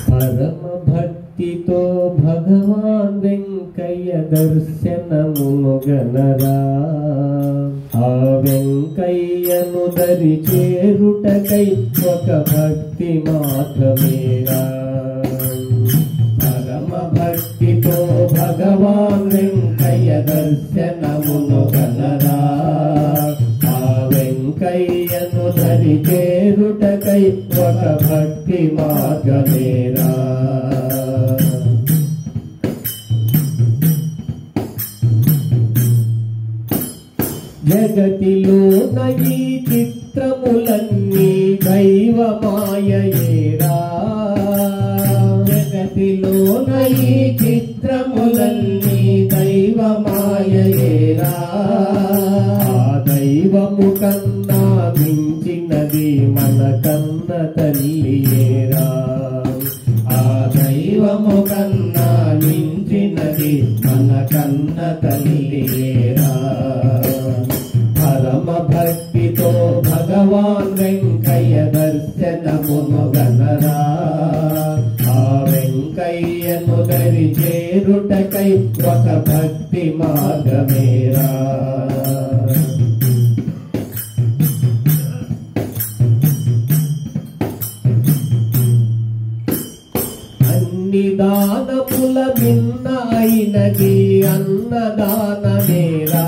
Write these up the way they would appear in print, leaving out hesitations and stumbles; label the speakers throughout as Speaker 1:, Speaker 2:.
Speaker 1: పరమ భక్తితో భగవాన్ వెంకయ్య దర్శనమును గనరా. ఆ వెంకయ్యను దరి చేరుటకై ఒక భక్తి మార్గమేరా. పరమ భక్తితో భగవాన్ వెంకయ్య దర్శనమును గనరా. ఆ వెంకయ్యను దరి చేరుటకై ఒక భక్తి మార్గమేరా. జగతిలోన ఈ చిత్రములన్నీ దైవమాయయేరా. జగతిలోన ఈ చిత్రములన్నీ దైవమాయయేరా. ఆ దైవము కన్నా మించినది మన కన్న తల్లియేరా. ఆ దైవము కన్నా మించినది మన కన్న తల్లియేరా. పరమ భక్తితో భగవాన్ వెంకయ్య దర్శనమును గనరా. ఆ వెంకయ్యను దరి చేరుటకై ఒక భక్తి మార్గమేరా. అన్ని దానముల మిన్న అయినది అన్నదానమేరా.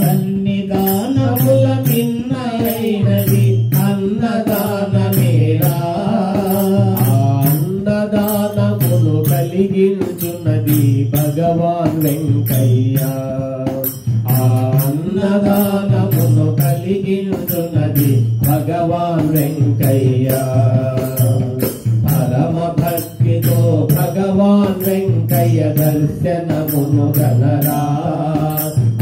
Speaker 1: అన్ని దానముల మిన్న అయినది అన్నదానమేరా. అన్నదానమును కలిగించున్నది భగవాన్ వెంకయ్య. ఆ అన్నదానమును కలిగించున్నది భగవాన్ వెంకయ్య. పరమ భక్తితో భగవాన్ వెంకయ్య దర్శనమును గనరా.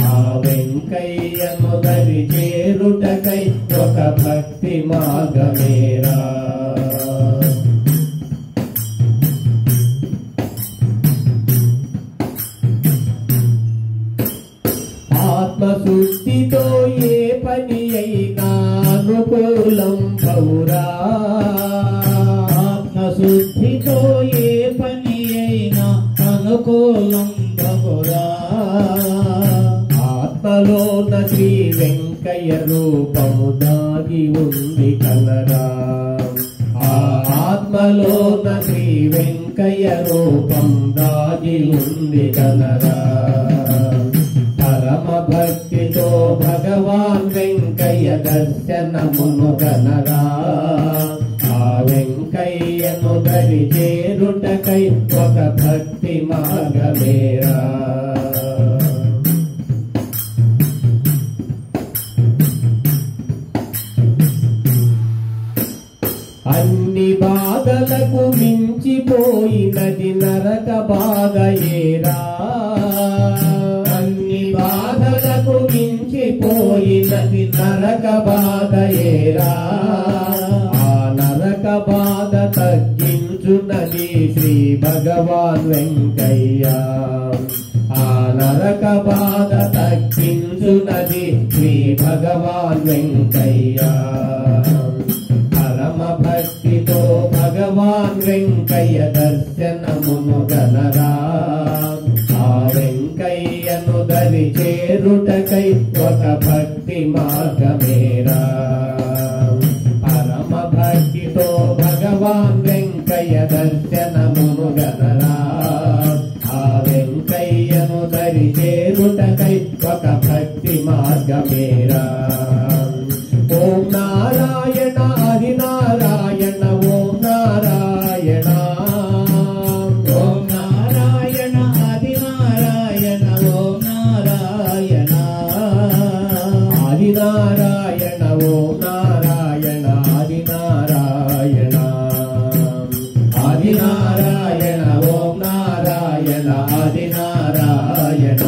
Speaker 1: ఆ వెంకయ్యను దరి చేరుటకై ఒక భక్తి మార్గమేరా. ఆత్మశుద్ధితో ఏ పని అయినా అనుకూలం పౌరా. ఆత్మశుద్ధితో ఏ పని అయినా అనుకూలం బహురా. ఆత్మలోన శ్రీ వెంకయ్య రూపము దాగి ఉంది కలరా. ఆ ఆత్మలోన శ్రీ వెంకయ్య రూపం దాగి ఉంది కలరా. పరమ భక్తితో భగవాన్ వెంకయ్య దర్శనమును గనరా. ఆ వెంకయ్యను దరి చేరుటకై ఒక భక్తి మార్గమేరా. అన్ని బాధలకు మించిపోయినది నరక బాధయేరా. అన్ని బాధలకు మించిపోయినది నరక బాధయేరా. ఆ నరక బాధ తగ్గించున్నది శ్రీ భగవాన్ వెంకయ్య. ఆ నరక బాధ తగ్గించున్నది శ్రీ భగవాన్ వెంకయ్య. పరమ భక్తితో భగవాన్ వెంకయ్య దర్శనమును గనరా. ఆ వెంకయ్యను దరి చేరుటకై ఒక భక్తి మార్గమేరా. పరమ భక్తితో భగవాన్ వెంకయ్య దర్శనమును గనరా. ఆ వెంకయ్యను దరి చేరుటకై ఒక భక్తి మార్గమేరా. ఓం నారాయణ హరి నారాయణ ఓం నారాయణ. ఓం నారాయణ హరి నారాయణ ఓం నారాయణ. హరి నారాయణ ఓం నారాయణ హరి నారాయణ. హరి నారాయణ ఓం నారాయణ హరి నారాయణ.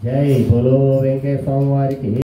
Speaker 1: జై బోలో వెంకయ్య స్వామి వారికి.